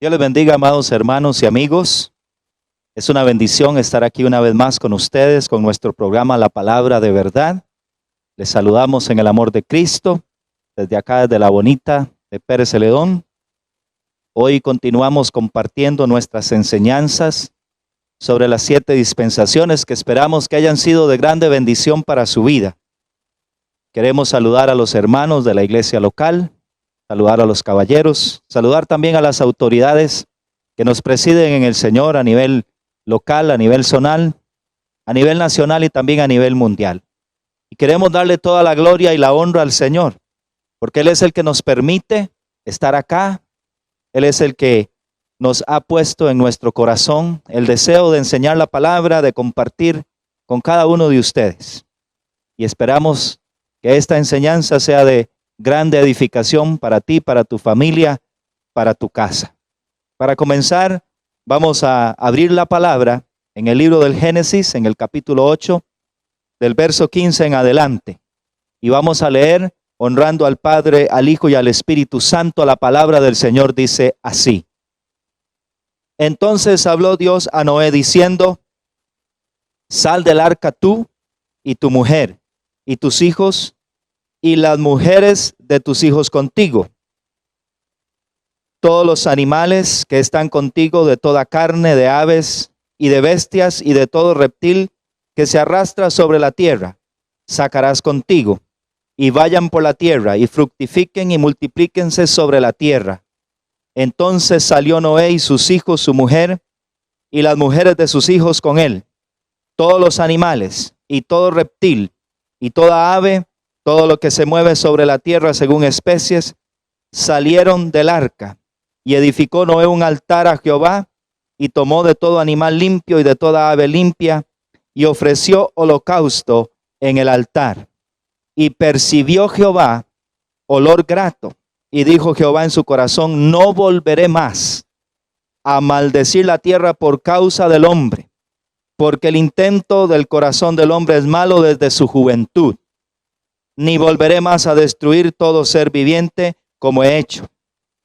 Dios les bendiga, amados hermanos y amigos. Es una bendición estar aquí una vez más con ustedes, con nuestro programa La Palabra de Verdad. Les saludamos en el amor de Cristo, desde acá, desde la bonita de Pérez Celedón. Hoy continuamos compartiendo nuestras enseñanzas sobre las 7 dispensaciones que esperamos que hayan sido de grande bendición para su vida. Queremos saludar a los hermanos de la iglesia local, saludar a los caballeros, saludar también a las autoridades que nos presiden en el Señor a nivel local, a nivel zonal, a nivel nacional y también a nivel mundial. Y queremos darle toda la gloria y la honra al Señor, porque Él es el que nos permite estar acá. Él es el que nos ha puesto en nuestro corazón el deseo de enseñar la palabra, de compartir con cada uno de ustedes. Y esperamos que esta enseñanza sea de grande edificación para ti, para tu familia, para tu casa. Para comenzar, vamos a abrir la palabra en el libro del Génesis, en el capítulo 8, del verso 15 en adelante. Y vamos a leer, honrando al Padre, al Hijo y al Espíritu Santo. La palabra del Señor dice así: Entonces habló Dios a Noé diciendo: Sal del arca tú y tu mujer y tus hijos y las mujeres de tus hijos contigo, todos los animales que están contigo, de toda carne, de aves y de bestias y de todo reptil que se arrastra sobre la tierra, sacarás contigo, y vayan por la tierra, y fructifiquen y multiplíquense sobre la tierra. Entonces salió Noé y sus hijos, su mujer, y las mujeres de sus hijos con él, todos los animales, y todo reptil, y toda ave, todo lo que se mueve sobre la tierra según especies, salieron del arca. Y edificó Noé un altar a Jehová, y tomó de todo animal limpio y de toda ave limpia, y ofreció holocausto en el altar. Y percibió Jehová olor grato, y dijo Jehová en su corazón: no volveré más a maldecir la tierra por causa del hombre, porque el intento del corazón del hombre es malo desde su juventud. Ni volveré más a destruir todo ser viviente como he hecho.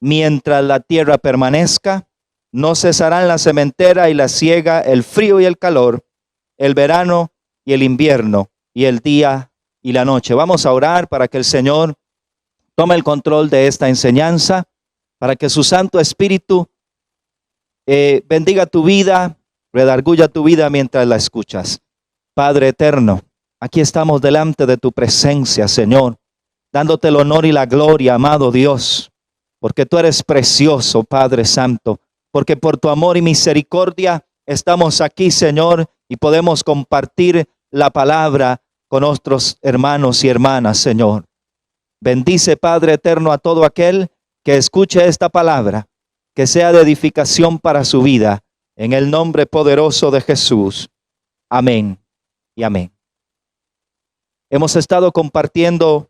Mientras la tierra permanezca, no cesarán la sementera y la siega, el frío y el calor, el verano y el invierno, y el día y la noche. Vamos a orar para que el Señor tome el control de esta enseñanza, para que su Santo Espíritu bendiga tu vida, redarguya tu vida mientras la escuchas. Padre eterno, aquí estamos delante de tu presencia, Señor, dándote el honor y la gloria, amado Dios, porque tú eres precioso, Padre Santo, porque por tu amor y misericordia estamos aquí, Señor, y podemos compartir la palabra con nuestros hermanos y hermanas, Señor. Bendice, Padre eterno, a todo aquel que escuche esta palabra, que sea de edificación para su vida, en el nombre poderoso de Jesús. Amén y amén. Hemos estado compartiendo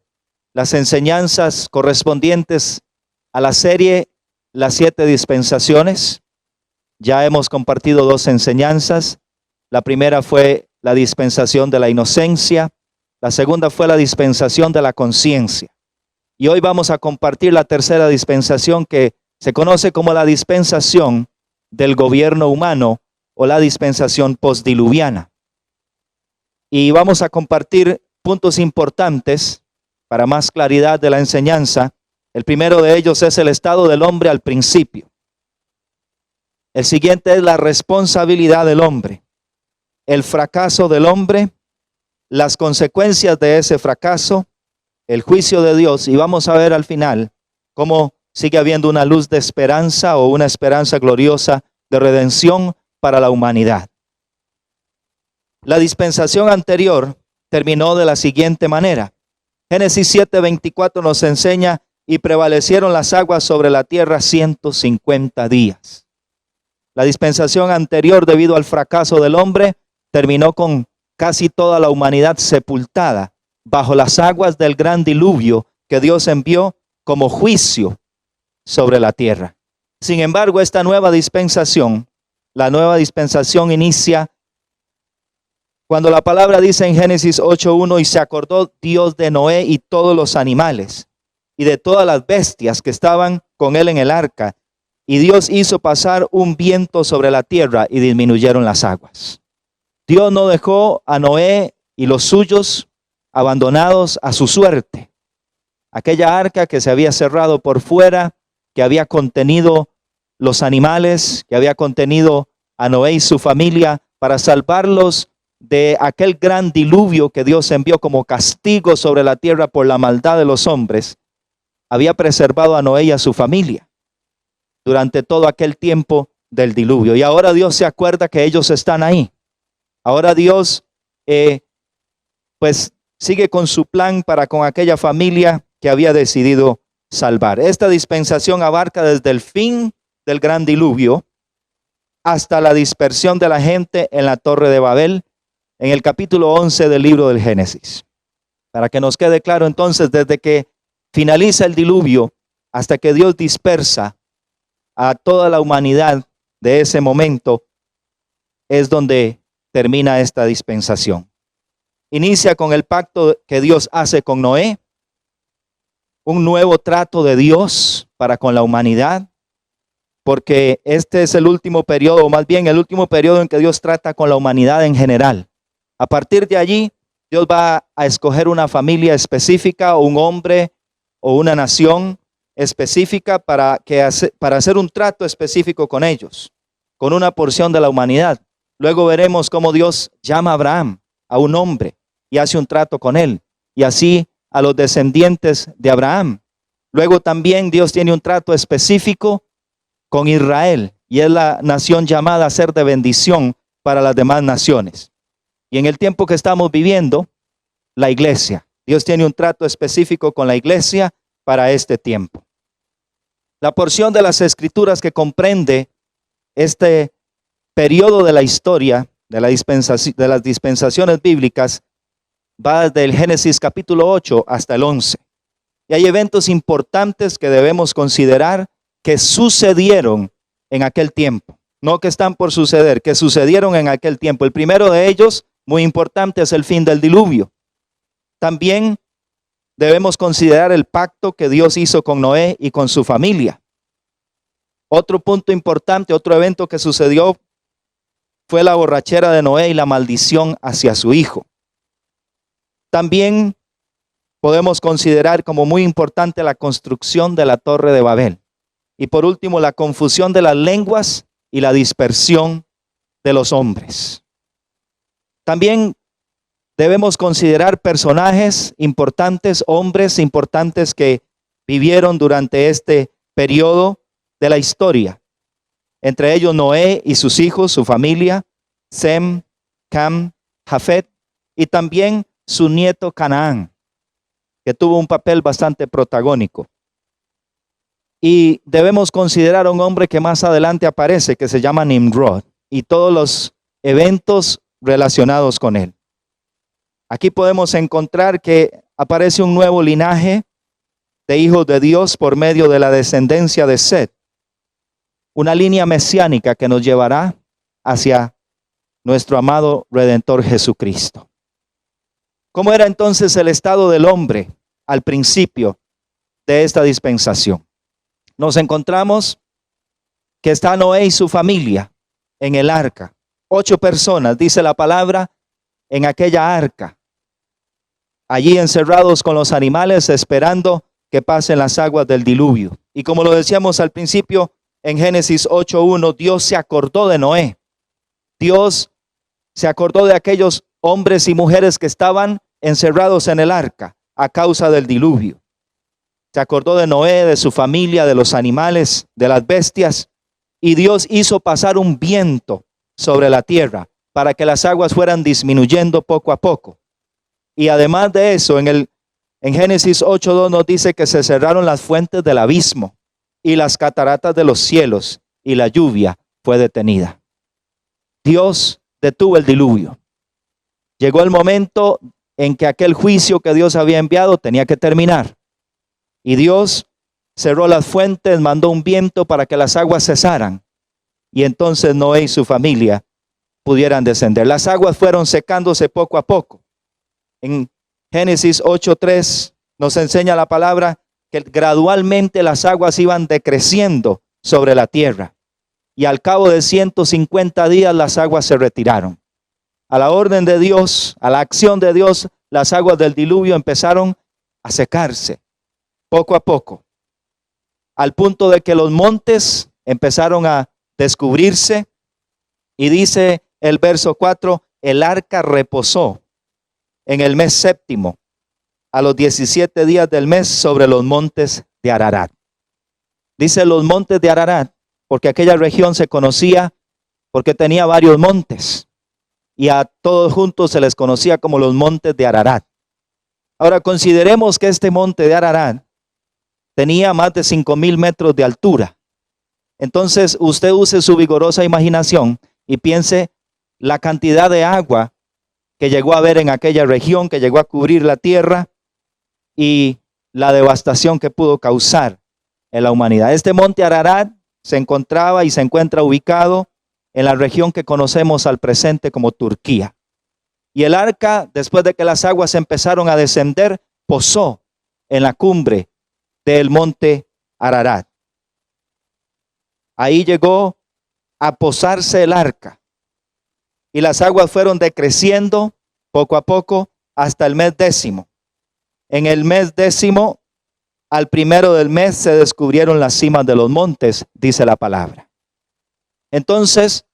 las enseñanzas correspondientes a la serie Las 7 dispensaciones. Ya hemos compartido 2 enseñanzas. La primera fue la dispensación de la inocencia. La segunda fue la dispensación de la conciencia. Y hoy vamos a compartir la tercera dispensación, que se conoce como la dispensación del gobierno humano o la dispensación postdiluviana. Y vamos a compartir puntos importantes para más claridad de la enseñanza. El primero de ellos es el estado del hombre al principio. El siguiente es la responsabilidad del hombre, el fracaso del hombre, las consecuencias de ese fracaso, el juicio de Dios, y vamos a ver al final cómo sigue habiendo una luz de esperanza o una esperanza gloriosa de redención para la humanidad. La dispensación anterior terminó de la siguiente manera. Génesis 7:24 nos enseña: y prevalecieron las aguas sobre la tierra 150 días. La dispensación anterior, debido al fracaso del hombre, terminó con casi toda la humanidad sepultada bajo las aguas del gran diluvio que Dios envió como juicio sobre la tierra. Sin embargo, esta nueva dispensación, la nueva dispensación inicia cuando la palabra dice en Génesis 8:1: y se acordó Dios de Noé y todos los animales y de todas las bestias que estaban con él en el arca, y Dios hizo pasar un viento sobre la tierra y disminuyeron las aguas. Dios no dejó a Noé y los suyos abandonados a su suerte. Aquella arca que se había cerrado por fuera, que había contenido los animales, que había contenido a Noé y su familia para salvarlos de aquel gran diluvio que Dios envió como castigo sobre la tierra por la maldad de los hombres, había preservado a Noé y a su familia durante todo aquel tiempo del diluvio. Y ahora Dios se acuerda que ellos están ahí. Ahora Dios pues sigue con su plan para con aquella familia que había decidido salvar. Esta dispensación abarca desde el fin del gran diluvio hasta la dispersión de la gente en la Torre de Babel, en el capítulo 11 del libro del Génesis. Para que nos quede claro entonces, desde que finaliza el diluvio hasta que Dios dispersa a toda la humanidad de ese momento, es donde termina esta dispensación. Inicia con el pacto que Dios hace con Noé, un nuevo trato de Dios para con la humanidad, porque este es el último periodo, o más bien el último periodo en que Dios trata con la humanidad en general. A partir de allí, Dios va a escoger una familia específica, o un hombre o una nación específica para hacer un trato específico con ellos, con una porción de la humanidad. Luego veremos cómo Dios llama a Abraham, a un hombre, y hace un trato con él, y así a los descendientes de Abraham. Luego también Dios tiene un trato específico con Israel, y es la nación llamada a ser de bendición para las demás naciones. Y en el tiempo que estamos viviendo, la iglesia. Dios tiene un trato específico con la iglesia para este tiempo. La porción de las escrituras que comprende este periodo de la historia, de las dispensaciones bíblicas, va desde el Génesis capítulo 8 hasta el 11. Y hay eventos importantes que debemos considerar que sucedieron en aquel tiempo. No que están por suceder, que sucedieron en aquel tiempo. El primero de ellos, muy importante, es el fin del diluvio. También debemos considerar el pacto que Dios hizo con Noé y con su familia. Otro punto importante, otro evento que sucedió fue la borrachera de Noé y la maldición hacia su hijo. También podemos considerar como muy importante la construcción de la Torre de Babel. Y por último, la confusión de las lenguas y la dispersión de los hombres. También debemos considerar personajes importantes, hombres importantes que vivieron durante este periodo de la historia. Entre ellos Noé y sus hijos, su familia, Sem, Cam, Jafet, y también su nieto Canaán, que tuvo un papel bastante protagónico. Y debemos considerar a un hombre que más adelante aparece, que se llama Nimrod, y todos los eventos relacionados con él. Aquí podemos encontrar que aparece un nuevo linaje de hijos de Dios por medio de la descendencia de Set, una línea mesiánica que nos llevará hacia nuestro amado Redentor Jesucristo. ¿Cómo era entonces el estado del hombre al principio de esta dispensación? Nos encontramos que está Noé y su familia en el arca. 8 personas, dice la palabra, en aquella arca. Allí encerrados con los animales, esperando que pasen las aguas del diluvio. Y como lo decíamos al principio, en Génesis 8:1, Dios se acordó de Noé. Dios se acordó de aquellos hombres y mujeres que estaban encerrados en el arca a causa del diluvio. Se acordó de Noé, de su familia, de los animales, de las bestias. Y Dios hizo pasar un viento sobre la tierra para que las aguas fueran disminuyendo poco a poco. Y además de eso, en Génesis 8:2 nos dice que se cerraron las fuentes del abismo y las cataratas de los cielos, y la lluvia fue detenida. Dios detuvo el diluvio. Llegó el momento en que aquel juicio que Dios había enviado tenía que terminar. Y Dios cerró las fuentes, mandó un viento para que las aguas cesaran. Y entonces Noé y su familia pudieran descender. Las aguas fueron secándose poco a poco. En Génesis 8:3 nos enseña la palabra que gradualmente las aguas iban decreciendo sobre la tierra. Y al cabo de 150 días las aguas se retiraron. A la orden de Dios, a la acción de Dios, las aguas del diluvio empezaron a secarse poco a poco, al punto de que los montes empezaron a descubrirse. Y dice el verso 4, el arca reposó en el mes séptimo, a los 17 días del mes, sobre los montes de Ararat. Dice los montes de Ararat, porque aquella región se conocía porque tenía varios montes, y a todos juntos se les conocía como los montes de Ararat. Ahora consideremos que este monte de Ararat tenía más de 5,000 metros de altura. Entonces usted use su vigorosa imaginación y piense la cantidad de agua que llegó a haber en aquella región, que llegó a cubrir la tierra, y la devastación que pudo causar en la humanidad. Este monte Ararat se encontraba y se encuentra ubicado en la región que conocemos al presente como Turquía. Y el arca, después de que las aguas empezaron a descender, posó en la cumbre del monte Ararat. Ahí llegó a posarse el arca. Y las aguas fueron decreciendo poco a poco hasta el mes 10. En el mes 10, al primero del mes, se descubrieron las cimas de los montes, dice la palabra. Entonces,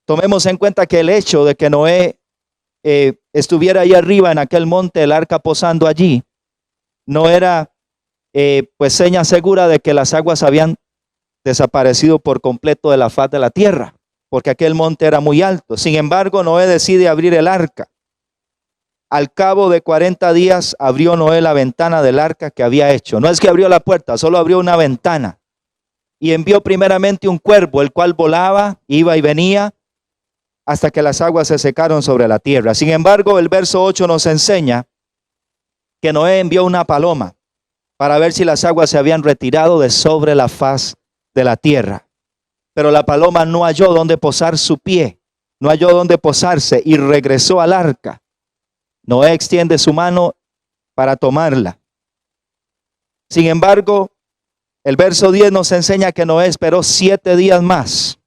tomemos en cuenta que el hecho de que Noé estuviera ahí arriba en aquel monte, el arca posando allí, no era pues seña segura de que las aguas habían desaparecido por completo de la faz de la tierra, porque aquel monte era muy alto. Sin embargo, Noé decide abrir el arca. Al cabo de 40 días abrió Noé la ventana del arca que había hecho. No es que abrió la puerta, solo abrió una ventana. Y envió primeramente un cuervo, el cual volaba, iba y venía, hasta que las aguas se secaron sobre la tierra. Sin embargo, el verso 8 nos enseña que Noé envió una paloma para ver si las aguas se habían retirado de sobre la faz de la tierra. Pero la paloma no halló dónde posar su pie, no halló dónde posarse y regresó al arca. Noé extiende su mano para tomarla. Sin embargo, el verso 10 nos enseña que Noé esperó 7 días más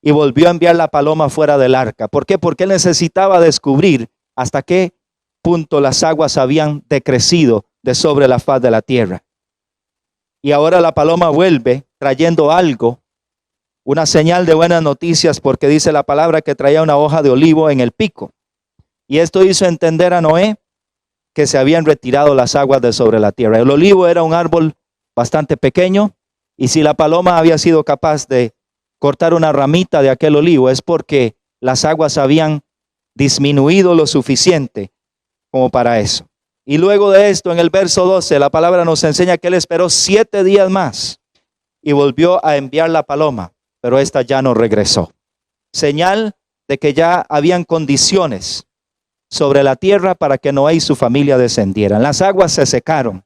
y volvió a enviar la paloma fuera del arca. ¿Por qué? Porque él necesitaba descubrir hasta qué punto las aguas habían decrecido de sobre la faz de la tierra. Y ahora la paloma vuelve trayendo algo, una señal de buenas noticias, porque dice la palabra que traía una hoja de olivo en el pico. Y esto hizo entender a Noé que se habían retirado las aguas de sobre la tierra. El olivo era un árbol bastante pequeño, y si la paloma había sido capaz de cortar una ramita de aquel olivo, es porque las aguas habían disminuido lo suficiente como para eso. Y luego de esto, en el verso 12, la palabra nos enseña que él esperó 7 días más y volvió a enviar la paloma, pero esta ya no regresó. Señal de que ya habían condiciones sobre la tierra para que Noé y su familia descendieran. Las aguas se secaron.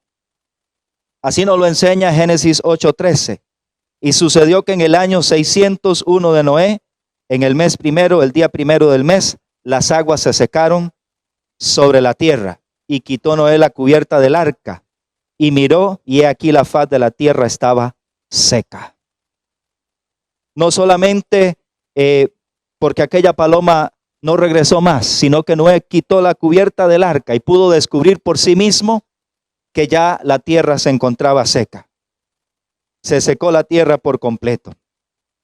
Así nos lo enseña Génesis 8:13. Y sucedió que en el año 601 de Noé, en el mes primero, el día primero del mes, las aguas se secaron sobre la tierra. Y quitó Noé la cubierta del arca y miró, y he aquí la faz de la tierra estaba seca. No solamente porque aquella paloma no regresó más, sino que Noé quitó la cubierta del arca y pudo descubrir por sí mismo que ya la tierra se encontraba seca. Se secó la tierra por completo.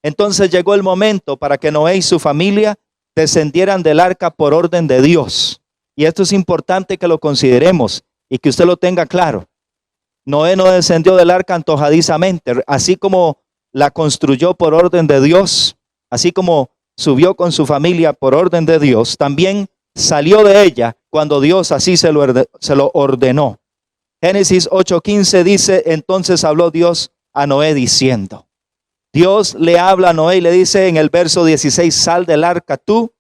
Entonces llegó el momento para que Noé y su familia descendieran del arca por orden de Dios. Y esto es importante que lo consideremos y que usted lo tenga claro. Noé no descendió del arca antojadizamente, así como la construyó por orden de Dios, así como subió con su familia por orden de Dios, también salió de ella cuando Dios así se lo ordenó. Génesis 8:15 dice, entonces habló Dios a Noé diciendo. Dios le habla a Noé y le dice en el verso 16, sal del arca tú,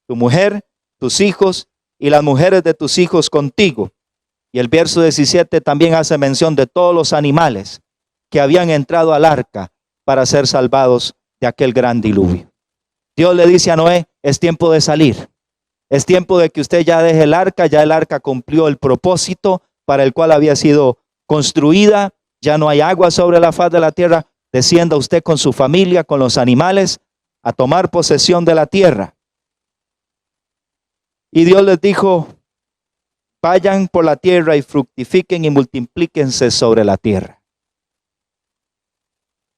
tu mujer, tus hijos y las mujeres de tus hijos contigo. Y el verso 17 también hace mención de todos los animales que habían entrado al arca para ser salvados de aquel gran diluvio. Dios le dice a Noé, es tiempo de salir. Es tiempo de que usted ya deje el arca, ya el arca cumplió el propósito para el cual había sido construida. Ya no hay agua sobre la faz de la tierra. descienda usted con su familia, con los animales, a tomar posesión de la tierra. Y Dios les dijo, vayan por la tierra y fructifiquen y multiplíquense sobre la tierra.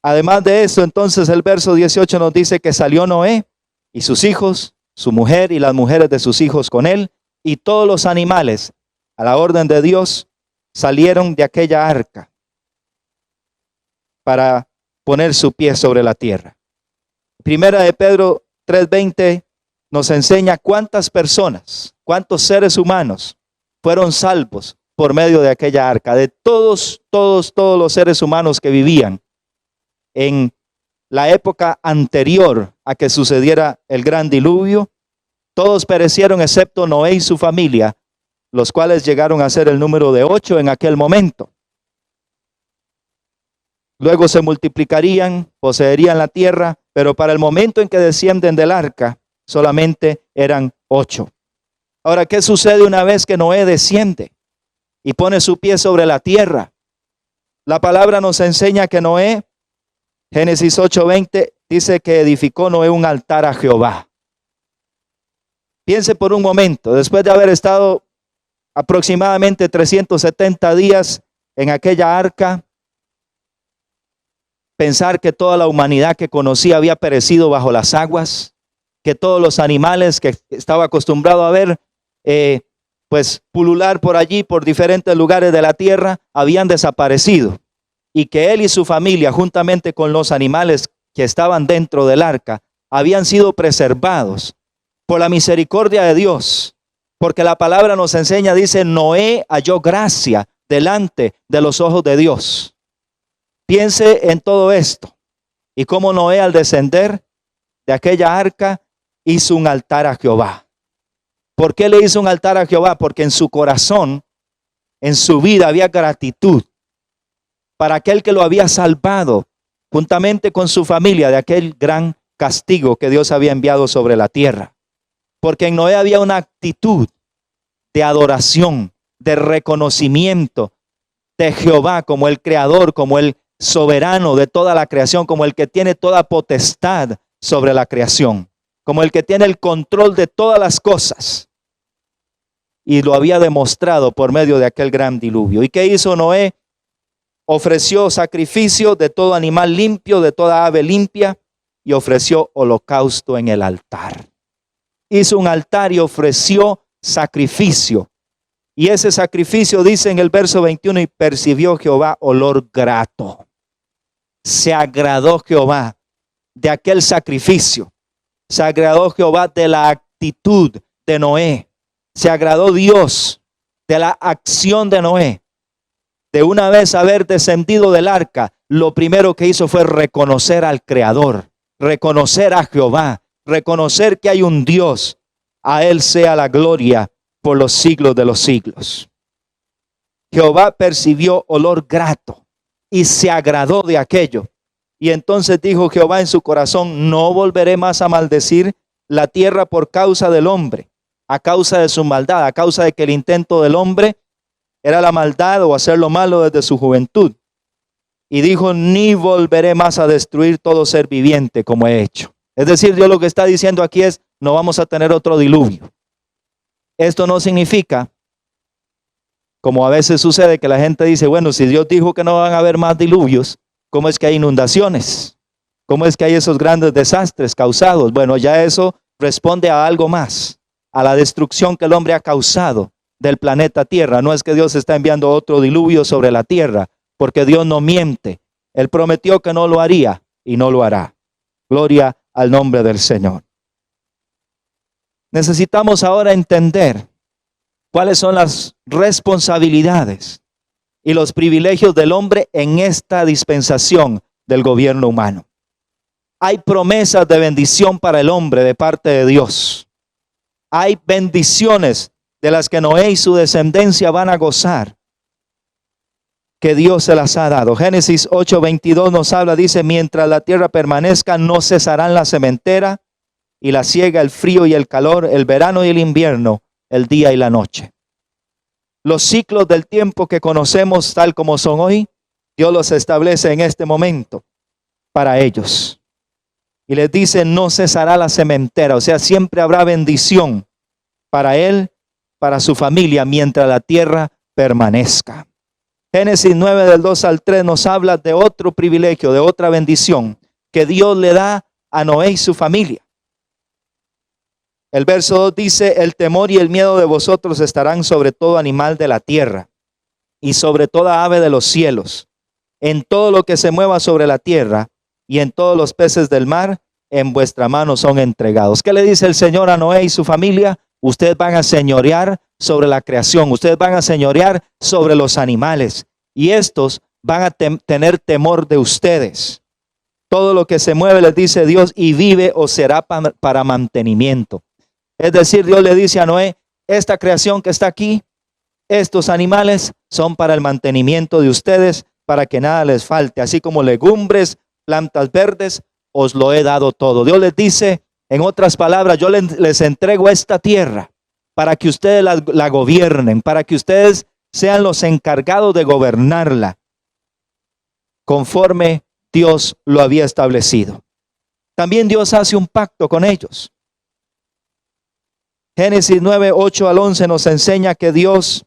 Además de eso, entonces el verso 18 nos dice que salió Noé y sus hijos, su mujer y las mujeres de sus hijos con él, y todos los animales, a la orden de Dios, salieron de aquella arca para poner su pie sobre la tierra. Primera de Pedro 3:20 nos enseña cuántas personas, cuántos seres humanos fueron salvos por medio de aquella arca. De todos los seres humanos que vivían en la época anterior a que sucediera el gran diluvio, todos perecieron excepto Noé y su familia, los cuales llegaron a ser el número de 8 en aquel momento. Luego se multiplicarían, poseerían la tierra, pero para el momento en que descienden del arca, solamente eran 8. Ahora, ¿qué sucede una vez que Noé desciende y pone su pie sobre la tierra? La palabra nos enseña que Noé, Génesis 8:20, dice que edificó Noé un altar a Jehová. Piense por un momento, después de haber estado aproximadamente 370 días en aquella arca, pensar que toda la humanidad que conocía había perecido bajo las aguas, que todos los animales que estaba acostumbrado a ver, pues pulular por allí, por diferentes lugares de la tierra, habían desaparecido. Y que él y su familia, juntamente con los animales que estaban dentro del arca, habían sido preservados por la misericordia de Dios. Porque la palabra nos enseña, dice, Noé halló gracia delante de los ojos de Dios. Piense en todo esto y cómo Noé, al descender de aquella arca, hizo un altar a Jehová. ¿Por qué le hizo un altar a Jehová? Porque en su corazón, en su vida, había gratitud para aquel que lo había salvado, juntamente con su familia, de aquel gran castigo que Dios había enviado sobre la tierra. Porque en Noé había una actitud de adoración, de reconocimiento de Jehová como el creador, como el soberano de toda la creación, como el que tiene toda potestad sobre la creación, como el que tiene el control de todas las cosas. Y lo había demostrado por medio de aquel gran diluvio. ¿Y qué hizo Noé? Ofreció sacrificio de todo animal limpio, de toda ave limpia, y ofreció holocausto en el altar. Hizo un altar y ofreció sacrificio. Y ese sacrificio, dice en el verso 21, y percibió Jehová olor grato. Se agradó Jehová de aquel sacrificio. Se agradó Jehová de la actitud de Noé. Se agradó Dios de la acción de Noé. De una vez haber descendido del arca, lo primero que hizo fue reconocer al Creador, reconocer a Jehová, reconocer que hay un Dios. A Él sea la gloria por los siglos de los siglos. Jehová percibió olor grato y se agradó de aquello. Y entonces dijo Jehová en su corazón, no volveré más a maldecir la tierra por causa del hombre, a causa de su maldad, a causa de que el intento del hombre era la maldad o hacer lo malo desde su juventud. Y dijo, ni volveré más a destruir todo ser viviente como he hecho. Es decir, Dios lo que está diciendo aquí es, no vamos a tener otro diluvio. Esto no significa, como a veces sucede, que la gente dice, bueno, si Dios dijo que no van a haber más diluvios, ¿cómo es que hay inundaciones? ¿Cómo es que hay esos grandes desastres causados? Bueno, ya eso responde a algo más, a la destrucción que el hombre ha causado del planeta Tierra. No es que Dios está enviando otro diluvio sobre la tierra, porque Dios no miente. Él prometió que no lo haría y no lo hará. Gloria al nombre del Señor. Necesitamos ahora entender cuáles son las responsabilidades y los privilegios del hombre en esta dispensación del gobierno humano. Hay promesas de bendición para el hombre de parte de Dios. Hay bendiciones de las que Noé y su descendencia van a gozar, que Dios se las ha dado. Génesis 8:22 nos habla, dice, mientras la tierra permanezca, no cesarán la sementera y la siega, el frío y el calor, el verano y el invierno, el día y la noche. Los ciclos del tiempo que conocemos tal como son hoy, Dios los establece en este momento. para ellos. Y les dice, no cesará la sementera, o sea, siempre habrá bendición para él, para su familia, mientras la tierra permanezca. Génesis 9 del 2 al 3 nos habla de otro privilegio, de otra bendición que Dios le da a Noé y su familia. El verso 2 dice, el temor y el miedo de vosotros estarán sobre todo animal de la tierra y sobre toda ave de los cielos, en todo lo que se mueva sobre la tierra y en todos los peces del mar, en vuestra mano son entregados. ¿Qué le dice el Señor a Noé y su familia? Ustedes van a señorear sobre la creación, ustedes van a señorear sobre los animales y estos van a tener temor de ustedes. Todo lo que se mueve, les dice Dios, y vive o será para mantenimiento. Es decir, Dios le dice a Noé, esta creación que está aquí, estos animales son para el mantenimiento de ustedes, para que nada les falte, así como legumbres, plantas verdes, os lo he dado todo. Dios les dice, en otras palabras, yo les entrego esta tierra para que ustedes la gobiernen, para que ustedes sean los encargados de gobernarla, conforme Dios lo había establecido. También Dios hace un pacto con ellos. Génesis 9, 8 al 11 nos enseña que Dios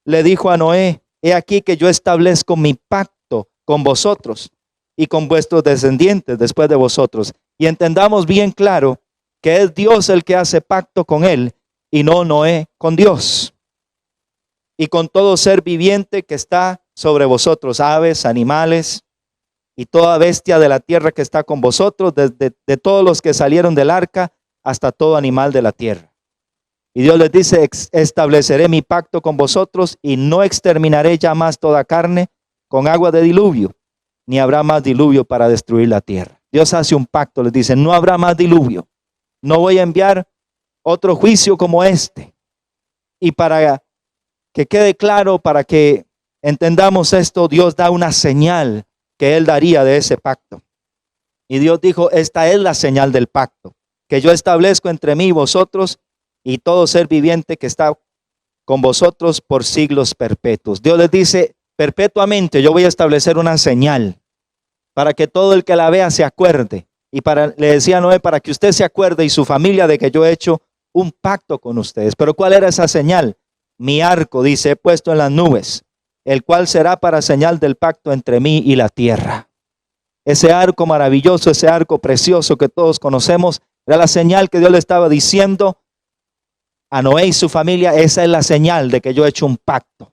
le dijo a Noé, he aquí que yo establezco mi pacto con vosotros y con vuestros descendientes después de vosotros. Y entendamos bien claro que es Dios el que hace pacto con él y no Noé con Dios. Y con todo ser viviente que está sobre vosotros, aves, animales y toda bestia de la tierra que está con vosotros, desde de todos los que salieron del arca hasta todo animal de la tierra. Y Dios les dice, estableceré mi pacto con vosotros y no exterminaré ya más toda carne con agua de diluvio, ni habrá más diluvio para destruir la tierra. Dios hace un pacto, les dice, no habrá más diluvio, no voy a enviar otro juicio como este. Y para que quede claro, para que entendamos esto, Dios da una señal que Él daría de ese pacto. Y Dios dijo, esta es la señal del pacto, que yo establezco entre mí y vosotros y todo ser viviente que está con vosotros por siglos perpetuos. Dios les dice, perpetuamente yo voy a establecer una señal para que todo el que la vea se acuerde. Y le decía a Noé, para que usted se acuerde y su familia de que yo he hecho un pacto con ustedes. Pero ¿cuál era esa señal? Mi arco, dice, he puesto en las nubes, el cual será para señal del pacto entre mí y la tierra. Ese arco maravilloso, ese arco precioso que todos conocemos, era la señal que Dios le estaba diciendo a Noé y su familia. Esa es la señal de que yo he hecho un pacto.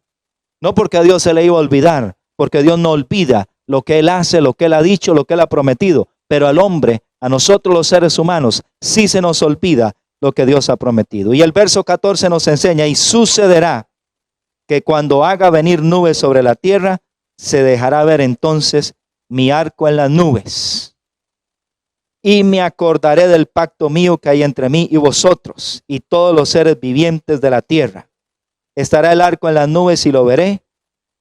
No porque a Dios se le iba a olvidar, porque Dios no olvida lo que Él hace, lo que Él ha dicho, lo que Él ha prometido. Pero al hombre, a nosotros los seres humanos, sí se nos olvida lo que Dios ha prometido. Y el verso 14 nos enseña, y sucederá que cuando haga venir nubes sobre la tierra, se dejará ver entonces mi arco en las nubes. Y me acordaré del pacto mío que hay entre mí y vosotros y todos los seres vivientes de la tierra. Estará el arco en las nubes y lo veré,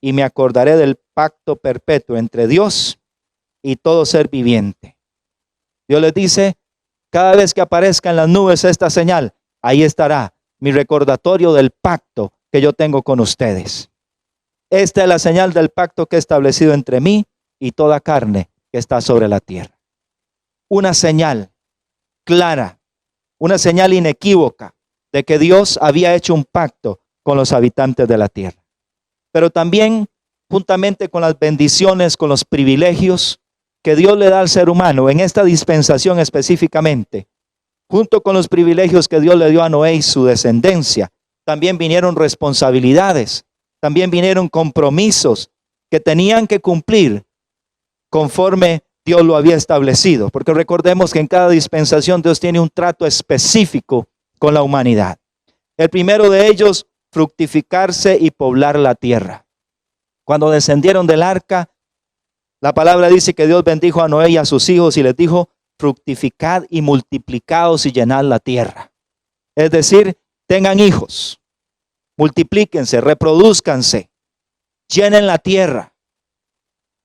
y me acordaré del pacto perpetuo entre Dios y todo ser viviente. Dios les dice, cada vez que aparezca en las nubes esta señal, ahí estará mi recordatorio del pacto que yo tengo con ustedes. Esta es la señal del pacto que he establecido entre mí y toda carne que está sobre la tierra. Una señal clara, una señal inequívoca de que Dios había hecho un pacto con los habitantes de la tierra. Pero también, juntamente con las bendiciones, con los privilegios que Dios le da al ser humano en esta dispensación específicamente, junto con los privilegios que Dios le dio a Noé y su descendencia, también vinieron responsabilidades, también vinieron compromisos que tenían que cumplir conforme Dios lo había establecido. Porque recordemos que en cada dispensación Dios tiene un trato específico con la humanidad. El primero de ellos, fructificarse y poblar la tierra. Cuando descendieron del arca, la palabra dice que Dios bendijo a Noé y a sus hijos y les dijo, fructificad y multiplicaos y llenad la tierra. Es decir, tengan hijos, multiplíquense, reproduzcanse, llenen la tierra,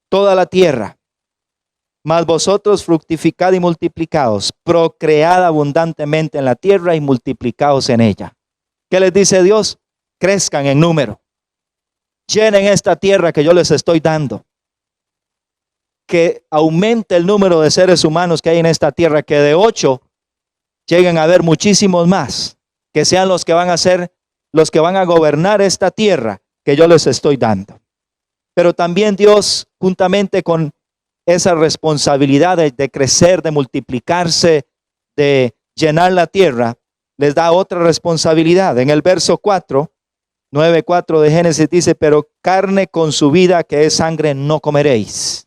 toda la tierra. Mas vosotros fructificad y multiplicaos, procread abundantemente en la tierra y multiplicaos en ella. ¿Qué les dice Dios? Crezcan en número, llenen esta tierra que yo les estoy dando. que aumente el número de seres humanos que hay en esta tierra, que de 8 lleguen a haber muchísimos más, que sean los que van a ser, los que van a gobernar esta tierra que yo les estoy dando. Pero también Dios, juntamente con esa responsabilidad de crecer, de multiplicarse, de llenar la tierra, les da otra responsabilidad. En el verso 4, 9:4 de Génesis dice, pero carne con su vida que es sangre no comeréis.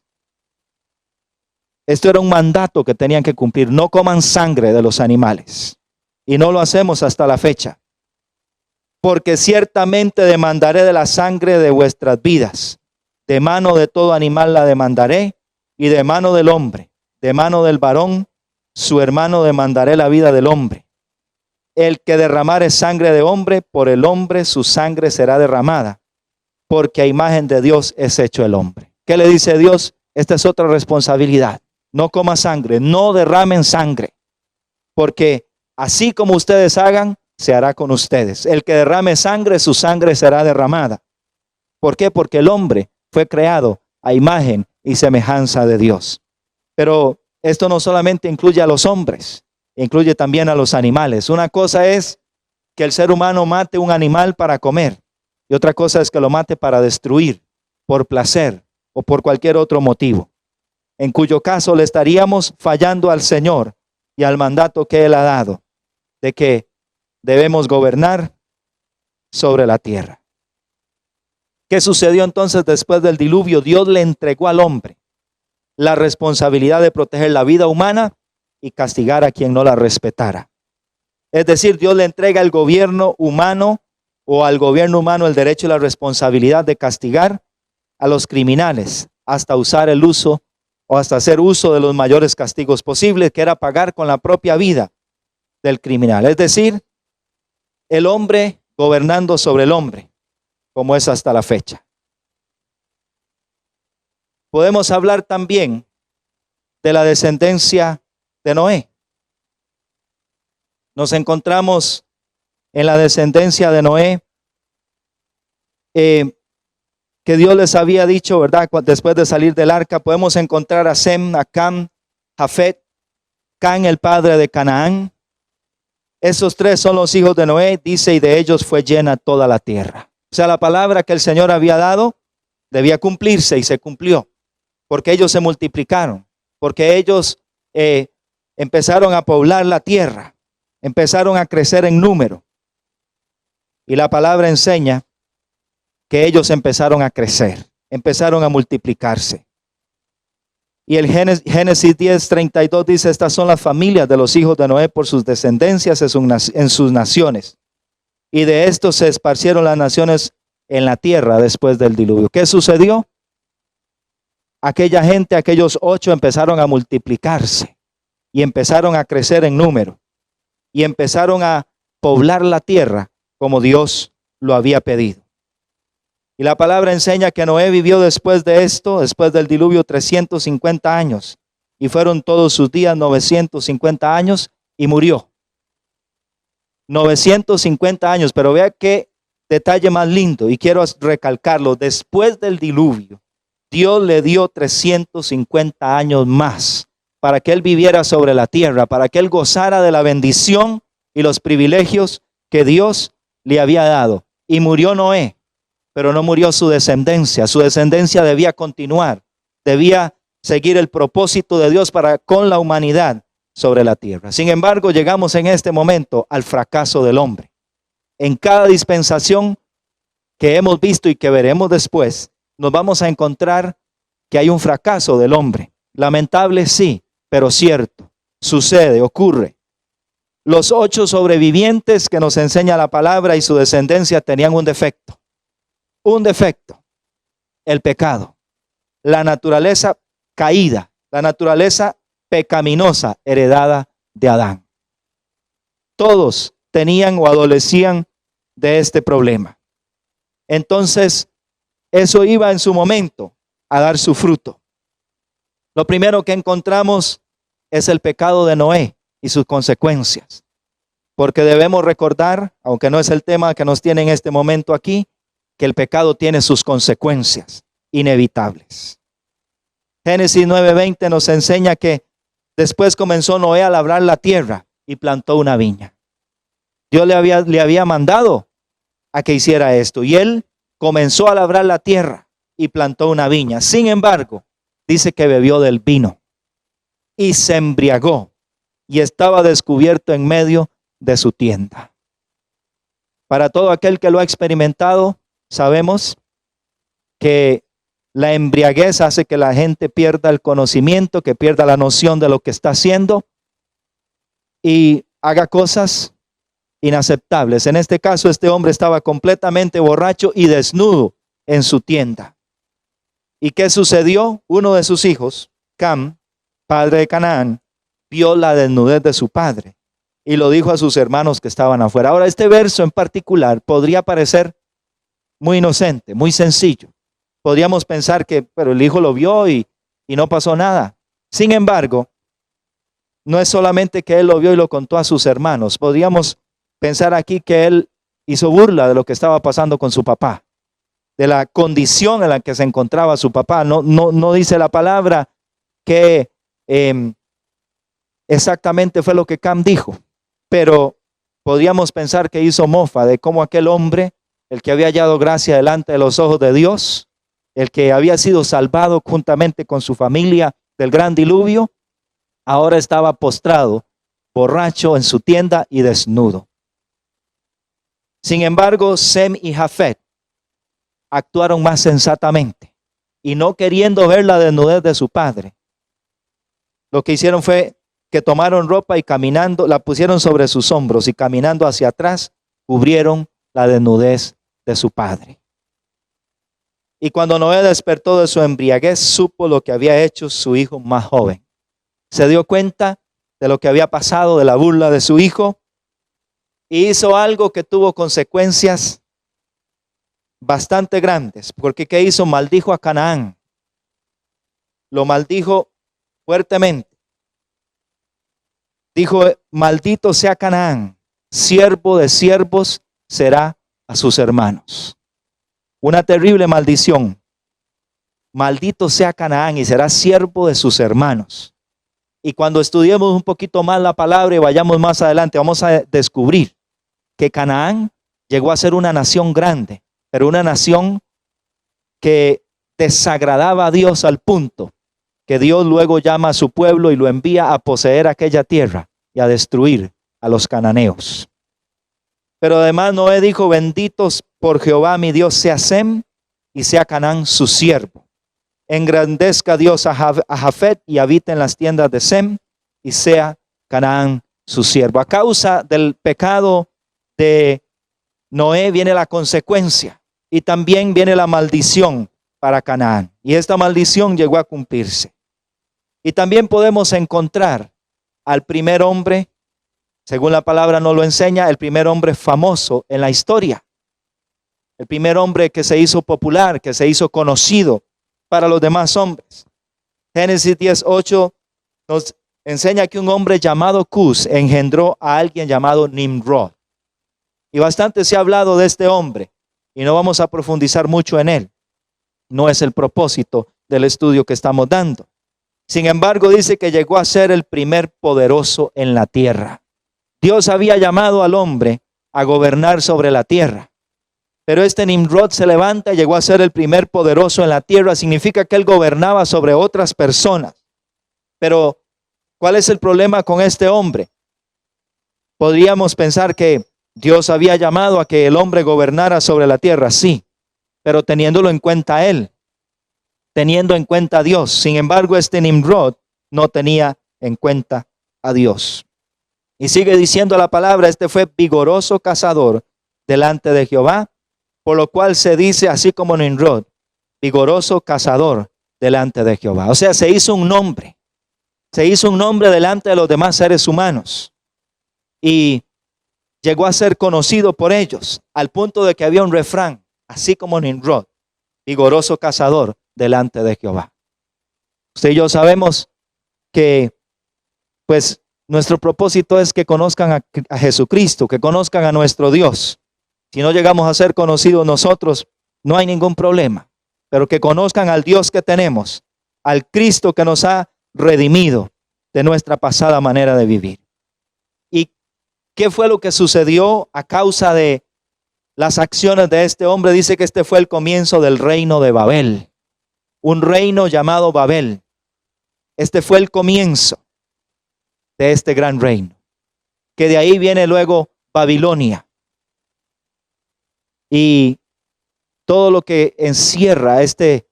Esto era un mandato que tenían que cumplir. No coman sangre de los animales. Y no lo hacemos hasta la fecha. Porque ciertamente demandaré de la sangre de vuestras vidas. De mano de todo animal la demandaré, y de mano del hombre, de mano del varón, su hermano demandaré la vida del hombre. El que derramare sangre de hombre, por el hombre su sangre será derramada, porque a imagen de Dios es hecho el hombre. ¿Qué le dice Dios? Esta es otra responsabilidad. No coma sangre, no derramen sangre, porque así como ustedes hagan, se hará con ustedes. El que derrame sangre, su sangre será derramada. ¿Por qué? Porque el hombre fue creado a imagen y semejanza de Dios. Pero esto no solamente incluye a los hombres, incluye también a los animales. Una cosa es que el ser humano mate un animal para comer, y otra cosa es que lo mate para destruir, por placer o por cualquier otro motivo, en cuyo caso le estaríamos fallando al Señor y al mandato que Él ha dado, de que debemos gobernar sobre la tierra. ¿Qué sucedió entonces después del diluvio? Dios le entregó al hombre la responsabilidad de proteger la vida humana y castigar a quien no la respetara. Es decir, Dios le entrega al gobierno humano o al gobierno humano el derecho y la responsabilidad de castigar a los criminales hasta usar el uso o hasta hacer uso de los mayores castigos posibles, que era pagar con la propia vida del criminal. Es decir, el hombre gobernando sobre el hombre, como es hasta la fecha. Podemos hablar también de la descendencia de Noé. Nos encontramos en la descendencia de Noé, que Dios les había dicho, ¿verdad? Después de salir del arca, podemos encontrar a Sem, a Cam, Jafet, Can, el padre de Canaán. Esos tres son los hijos de Noé, dice, y de ellos fue llena toda la tierra. O sea, la palabra que el Señor había dado debía cumplirse y se cumplió, porque ellos se multiplicaron, porque ellos empezaron a poblar la tierra, empezaron a crecer en número. Y la palabra enseña que ellos empezaron a crecer, empezaron a multiplicarse. Y el Génesis 10:32 dice, estas son las familias de los hijos de Noé por sus descendencias en sus naciones. Y de estos se esparcieron las naciones en la tierra después del diluvio. ¿Qué sucedió? Aquella gente, aquellos 8 empezaron a multiplicarse y empezaron a crecer en número y empezaron a poblar la tierra como Dios lo había pedido. Y la palabra enseña que Noé vivió después de esto, después del diluvio, 350 años. Y fueron todos sus días 950 años y murió. 950 años, pero vea qué detalle más lindo. Y quiero recalcarlo, después del diluvio, Dios le dio 350 años más para que él viviera sobre la tierra, para que él gozara de la bendición y los privilegios que Dios le había dado. Y murió Noé. Pero no murió su descendencia. Su descendencia debía continuar, debía seguir el propósito de Dios para con la humanidad sobre la tierra. Sin embargo, llegamos en este momento al fracaso del hombre. En cada dispensación que hemos visto y que veremos después, nos vamos a encontrar que hay un fracaso del hombre. Lamentable, sí, pero cierto. Sucede, ocurre. Los 8 sobrevivientes que nos enseña la palabra y su descendencia tenían un defecto. Un defecto, el pecado, la naturaleza caída, la naturaleza pecaminosa heredada de Adán. Todos tenían o adolecían de este problema. Entonces, eso iba en su momento a dar su fruto. Lo primero que encontramos es el pecado de Noé y sus consecuencias. Porque debemos recordar, aunque no es el tema que nos tiene en este momento aquí, que el pecado tiene sus consecuencias inevitables. Génesis 9:20 nos enseña que después comenzó Noé a labrar la tierra y plantó una viña. Dios le había mandado a que hiciera esto y él comenzó a labrar la tierra y plantó una viña. Sin embargo, dice que bebió del vino y se embriagó y estaba descubierto en medio de su tienda. Para todo aquel que lo ha experimentado, sabemos que la embriaguez hace que la gente pierda el conocimiento, que pierda la noción de lo que está haciendo y haga cosas inaceptables. En este caso, este hombre estaba completamente borracho y desnudo en su tienda. ¿Y qué sucedió? Uno de sus hijos, Cam, padre de Canaán, vio la desnudez de su padre y lo dijo a sus hermanos que estaban afuera. Ahora, este verso en particular podría parecer muy inocente, muy sencillo. Podríamos pensar que, pero el hijo lo vio y no pasó nada. Sin embargo, no es solamente que él lo vio y lo contó a sus hermanos. Podríamos pensar aquí que él hizo burla de lo que estaba pasando con su papá, de la condición en la que se encontraba su papá. No dice la palabra que exactamente fue lo que Cam dijo, pero podríamos pensar que hizo mofa de cómo aquel hombre, el que había hallado gracia delante de los ojos de Dios, el que había sido salvado juntamente con su familia del gran diluvio, ahora estaba postrado, borracho en su tienda y desnudo. Sin embargo, Sem y Jafet actuaron más sensatamente y no queriendo ver la desnudez de su padre, lo que hicieron fue que tomaron ropa y caminando, la pusieron sobre sus hombros y caminando hacia atrás, cubrieron la desnudez de su padre. Y cuando Noé despertó de su embriaguez, supo lo que había hecho su hijo más joven. Se dio cuenta de lo que había pasado, de la burla de su hijo, y hizo algo que tuvo consecuencias bastante grandes. Porque ¿qué hizo? Maldijo a Canaán. Lo maldijo fuertemente. Dijo: maldito sea Canaán, siervo de siervos será a sus hermanos. Una terrible maldición. Maldito sea Canaán y será siervo de sus hermanos. Y cuando estudiemos un poquito más la palabra y vayamos más adelante, vamos a descubrir que Canaán llegó a ser una nación grande, pero una nación que desagradaba a Dios al punto que Dios luego llama a su pueblo y lo envía a poseer aquella tierra y a destruir a los cananeos. Pero además Noé dijo: benditos por Jehová mi Dios sea Sem y sea Canaán su siervo. Engrandezca Dios a Jafet y habite en las tiendas de Sem y sea Canaán su siervo. A causa del pecado de Noé viene la consecuencia y también viene la maldición para Canaán. Y esta maldición llegó a cumplirse. Y también podemos encontrar al primer hombre, según la palabra nos lo enseña, el primer hombre famoso en la historia. El primer hombre que se hizo popular, que se hizo conocido para los demás hombres. Génesis 10:8 nos enseña que un hombre llamado Cus engendró a alguien llamado Nimrod. Y bastante se ha hablado de este hombre y no vamos a profundizar mucho en él. No es el propósito del estudio que estamos dando. Sin embargo, dice que llegó a ser el primer poderoso en la tierra. Dios había llamado al hombre a gobernar sobre la tierra. Pero este Nimrod se levanta y llegó a ser el primer poderoso en la tierra. Significa que él gobernaba sobre otras personas. Pero, ¿cuál es el problema con este hombre? Podríamos pensar que Dios había llamado a que el hombre gobernara sobre la tierra, sí, pero teniéndolo en cuenta él, teniendo en cuenta a Dios. Sin embargo, este Nimrod no tenía en cuenta a Dios. Y sigue diciendo la palabra: este fue vigoroso cazador delante de Jehová, por lo cual se dice así como Nimrod, vigoroso cazador delante de Jehová. O sea, se hizo un nombre delante de los demás seres humanos y llegó a ser conocido por ellos, al punto de que había un refrán, así como Nimrod, vigoroso cazador delante de Jehová. Usted y yo sabemos que pues nuestro propósito es que conozcan a Jesucristo, que conozcan a nuestro Dios. Si no llegamos a ser conocidos nosotros, no hay ningún problema, pero que conozcan al Dios que tenemos al Cristo que nos ha redimido de nuestra pasada manera de vivir. ¿Y qué fue lo que sucedió a causa de las acciones de este hombre? Dice que este fue el comienzo del reino de Babel, un reino llamado Babel. Este fue el comienzo de este gran reino, que de ahí viene luego Babilonia y todo lo que encierra este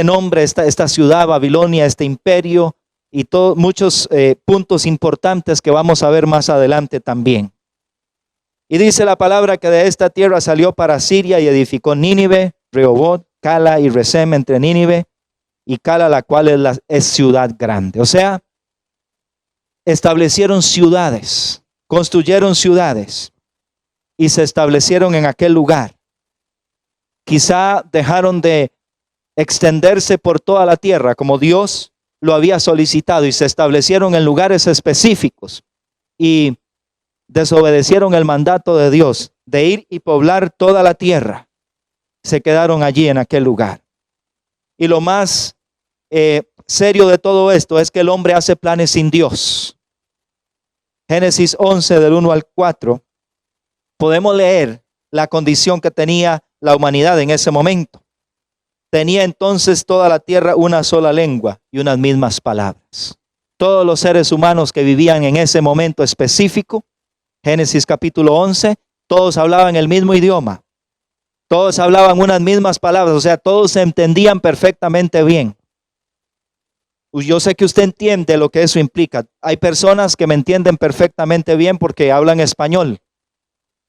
nombre, esta ciudad Babilonia, este imperio y muchos puntos importantes que vamos a ver más adelante también. Y dice la palabra que de esta tierra salió para Siria y edificó Nínive, Rehoboth, Cala y Resem entre Nínive y Cala, la cual es ciudad grande. O sea, establecieron ciudades, construyeron ciudades y se establecieron en aquel lugar. Quizá dejaron de extenderse por toda la tierra como Dios lo había solicitado y se establecieron en lugares específicos y desobedecieron el mandato de Dios de ir y poblar toda la tierra. Se quedaron allí en aquel lugar. Y lo más serio de todo esto es que el hombre hace planes sin Dios. Génesis 11 del 1 al 4 podemos leer la condición que tenía la humanidad en ese momento. Tenía entonces toda la tierra una sola lengua y unas mismas palabras. Todos los seres humanos que vivían en ese momento específico, Génesis capítulo 11, todos hablaban el mismo idioma. Todos hablaban unas mismas palabras, o sea, todos se entendían perfectamente bien. Yo sé que usted entiende lo que eso implica. Hay personas que me entienden perfectamente bien porque hablan español,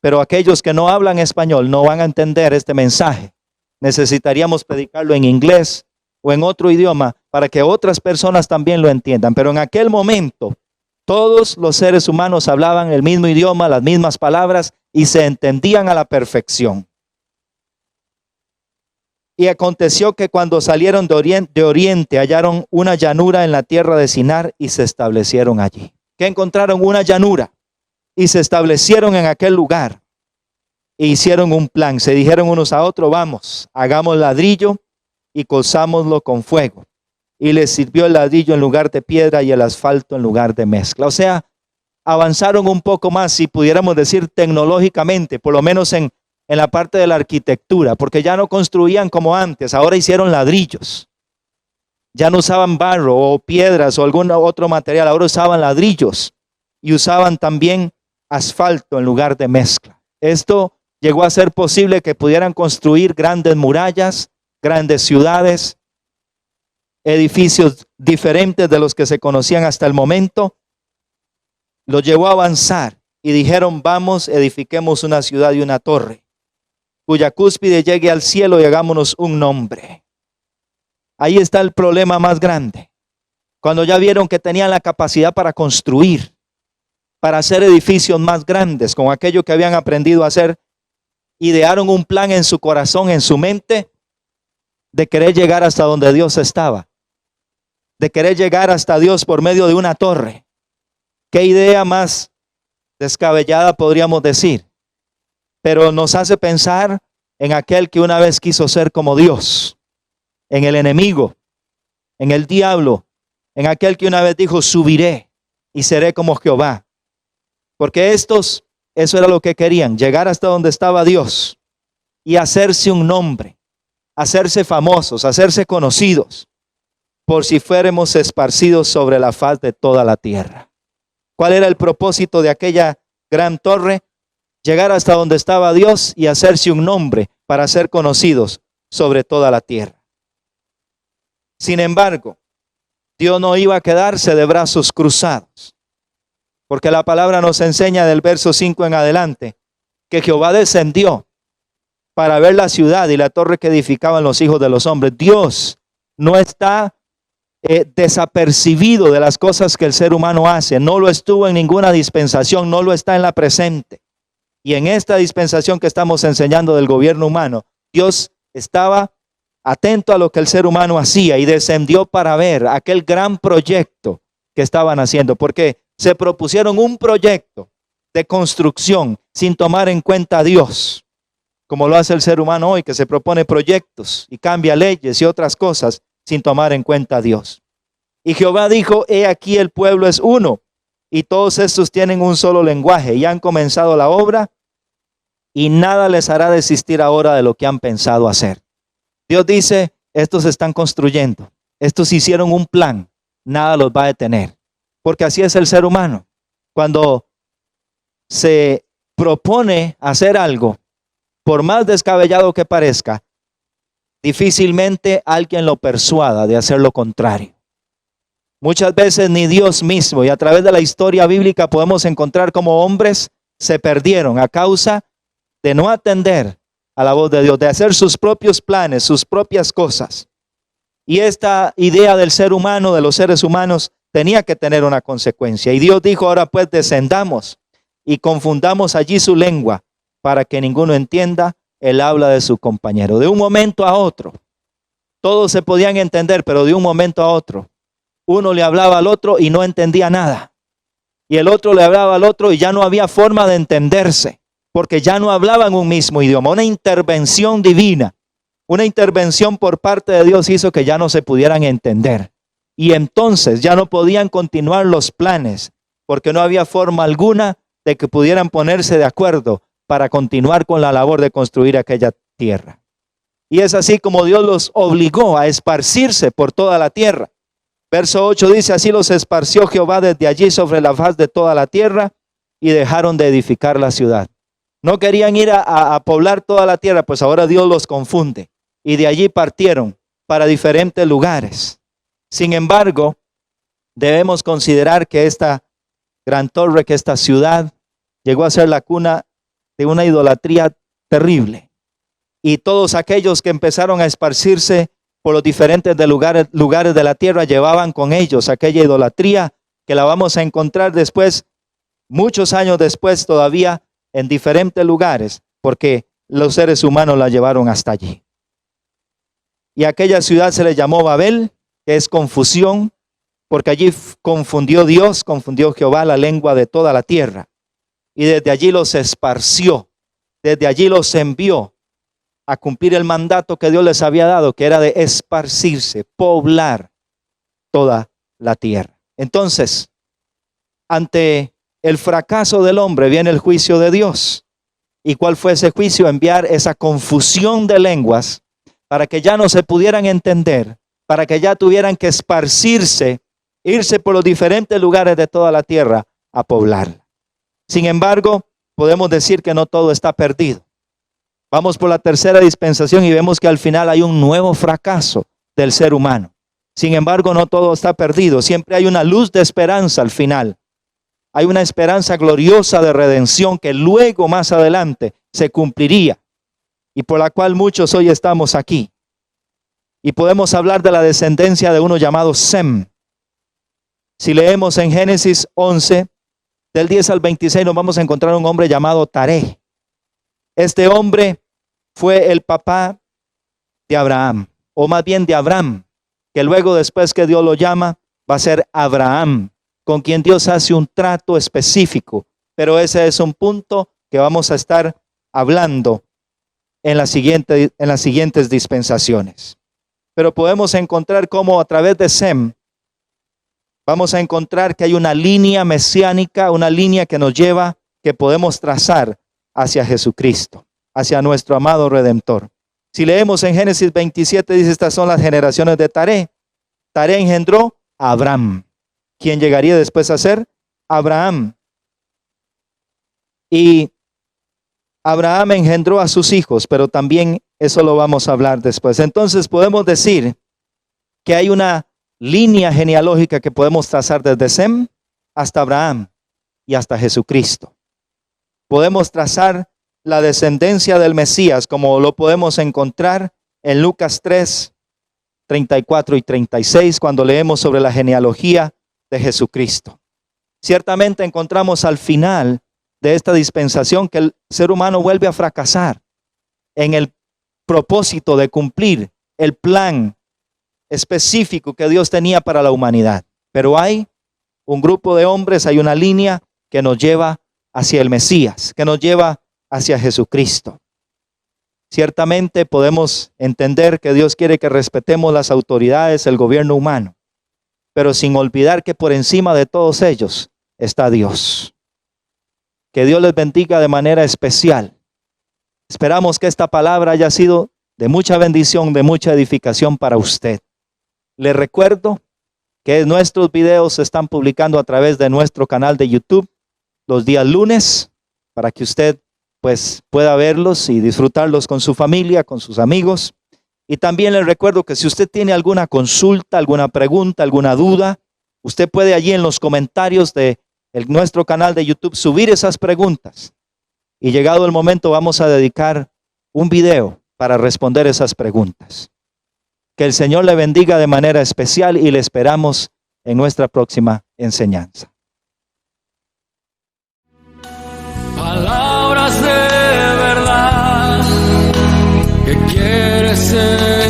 pero aquellos que no hablan español no van a entender este mensaje. Necesitaríamos predicarlo en inglés o en otro idioma para que otras personas también lo entiendan. Pero en aquel momento, todos los seres humanos hablaban el mismo idioma, las mismas palabras y se entendían a la perfección. Y aconteció que cuando salieron de oriente hallaron una llanura en la tierra de Sinar y se establecieron allí. Que encontraron una llanura y se establecieron en aquel lugar. E hicieron un plan, se dijeron unos a otros, vamos, hagamos ladrillo y cozámoslo con fuego. Y les sirvió el ladrillo en lugar de piedra y el asfalto en lugar de mezcla. O sea, avanzaron un poco más, si pudiéramos decir tecnológicamente, por lo menos en la parte de la arquitectura, porque ya no construían como antes, ahora hicieron ladrillos. Ya no usaban barro o piedras o algún otro material, ahora usaban ladrillos y usaban también asfalto en lugar de mezcla. Esto llegó a ser posible que pudieran construir grandes murallas, grandes ciudades, edificios diferentes de los que se conocían hasta el momento. Lo llevó a avanzar y dijeron, vamos, edifiquemos una ciudad y una torre, cuya cúspide llegue al cielo y hagámonos un nombre. Ahí está el problema más grande. Cuando ya vieron que tenían la capacidad para construir, para hacer edificios más grandes con aquello que habían aprendido a hacer, idearon un plan en su corazón, en su mente, de querer llegar hasta donde Dios estaba, de querer llegar hasta Dios por medio de una torre. ¿Qué idea más descabellada podríamos decir? Pero nos hace pensar en aquel que una vez quiso ser como Dios, en el enemigo, en el diablo, en aquel que una vez dijo, subiré y seré como Jehová. Porque eso era lo que querían, llegar hasta donde estaba Dios y hacerse un nombre, hacerse famosos, hacerse conocidos, por si fuéramos esparcidos sobre la faz de toda la tierra. ¿Cuál era el propósito de aquella gran torre? Llegar hasta donde estaba Dios y hacerse un nombre para ser conocidos sobre toda la tierra. Sin embargo, Dios no iba a quedarse de brazos cruzados. Porque la palabra nos enseña del verso 5 en adelante que Jehová descendió para ver la ciudad y la torre que edificaban los hijos de los hombres. Dios no está desapercibido de las cosas que el ser humano hace. No lo estuvo en ninguna dispensación, no lo está en la presente. Y en esta dispensación que estamos enseñando del gobierno humano, Dios estaba atento a lo que el ser humano hacía y descendió para ver aquel gran proyecto que estaban haciendo. Porque se propusieron un proyecto de construcción sin tomar en cuenta a Dios. como lo hace el ser humano hoy, que se propone proyectos y cambia leyes y otras cosas sin tomar en cuenta a Dios. Y Jehová dijo, he aquí el pueblo es uno, y todos estos tienen un solo lenguaje, y han comenzado la obra, y nada les hará desistir ahora de lo que han pensado hacer. Dios dice, estos están construyendo, estos hicieron un plan, nada los va a detener, porque así es el ser humano. Cuando se propone hacer algo, por más descabellado que parezca, difícilmente alguien lo persuada de hacer lo contrario. Muchas veces ni Dios mismo, y a través de la historia bíblica podemos encontrar cómo hombres se perdieron a causa de no atender a la voz de Dios, de hacer sus propios planes, sus propias cosas. Y esta idea del ser humano, de los seres humanos, tenía que tener una consecuencia. Y Dios dijo, ahora pues descendamos y confundamos allí su lengua, para que ninguno entienda el habla de su compañero. De un momento a otro, todos se podían entender, pero de un momento a otro, uno le hablaba al otro y no entendía nada. Y el otro le hablaba al otro y ya no había forma de entenderse, porque ya no hablaban un mismo idioma. Una intervención divina, una intervención por parte de Dios hizo que ya no se pudieran entender. Y entonces ya no podían continuar los planes, porque no había forma alguna de que pudieran ponerse de acuerdo para continuar con la labor de construir aquella tierra. Y es así como Dios los obligó a esparcirse por toda la tierra. Verso 8 dice, así los esparció Jehová desde allí sobre la faz de toda la tierra, y dejaron de edificar la ciudad. No querían ir a poblar toda la tierra, pues ahora Dios los confunde. Y de allí partieron para diferentes lugares. Sin embargo, debemos considerar que esta gran torre, que esta ciudad, llegó a ser la cuna de una idolatría terrible. Y todos aquellos que empezaron a esparcirse por los diferentes lugares de la tierra llevaban con ellos aquella idolatría que la vamos a encontrar después, muchos años después todavía en diferentes lugares, porque los seres humanos la llevaron hasta allí. Y aquella ciudad se le llamó Babel, que es confusión, porque allí confundió Dios, confundió Jehová la lengua de toda la tierra. Y desde allí los esparció, desde allí los envió a cumplir el mandato que Dios les había dado, que era de esparcirse, poblar toda la tierra. Entonces, ante el fracaso del hombre viene el juicio de Dios. ¿Y cuál fue ese juicio? Enviar esa confusión de lenguas para que ya no se pudieran entender, para que ya tuvieran que esparcirse, irse por los diferentes lugares de toda la tierra a poblarla. Sin embargo, podemos decir que no todo está perdido. Vamos por la tercera dispensación y vemos que al final hay un nuevo fracaso del ser humano. Sin embargo, no todo está perdido. Siempre hay una luz de esperanza al final. Hay una esperanza gloriosa de redención que luego más adelante se cumpliría y por la cual muchos hoy estamos aquí. Y podemos hablar de la descendencia de uno llamado Sem. Si leemos en Génesis 11, del 10 al 26, nos vamos a encontrar un hombre llamado Taré. Este hombre fue el papá de Abraham, o más bien de Abraham, que luego después que Dios lo llama, va a ser Abraham, con quien Dios hace un trato específico. Pero ese es un punto que vamos a estar hablando en las siguientes dispensaciones. Pero podemos encontrar cómo a través de Sem, vamos a encontrar que hay una línea mesiánica, una línea que nos lleva, que podemos trazar hacia Jesucristo, hacia nuestro amado Redentor. Si leemos en Génesis 27, dice, estas son las generaciones de Taré. Taré engendró a Abraham, quien llegaría después a ser Abraham. Y Abraham engendró a sus hijos, pero también eso lo vamos a hablar después. Entonces podemos decir que hay una línea genealógica que podemos trazar desde Sem hasta Abraham y hasta Jesucristo. Podemos trazar la descendencia del Mesías, como lo podemos encontrar en Lucas 3, 34 y 36, cuando leemos sobre la genealogía de Jesucristo. Ciertamente encontramos al final de esta dispensación que el ser humano vuelve a fracasar en el propósito de cumplir el plan específico que Dios tenía para la humanidad. Pero hay un grupo de hombres, hay una línea que nos lleva hacia el Mesías, que nos lleva hacia Jesucristo. Ciertamente podemos entender que Dios quiere que respetemos las autoridades, el gobierno humano, pero sin olvidar que por encima de todos ellos está Dios. Que Dios les bendiga de manera especial. Esperamos que esta palabra haya sido de mucha bendición, de mucha edificación para usted. Le recuerdo que nuestros videos se están publicando a través de nuestro canal de YouTube los días lunes, para que usted pues pueda verlos y disfrutarlos con su familia, con sus amigos. Y también les recuerdo que si usted tiene alguna consulta, alguna pregunta, alguna duda, usted puede allí en los comentarios de nuestro canal de YouTube subir esas preguntas. Y llegado el momento vamos a dedicar un video para responder esas preguntas. Que el Señor le bendiga de manera especial y le esperamos en nuestra próxima enseñanza. Palabras de verdad que quieres ser.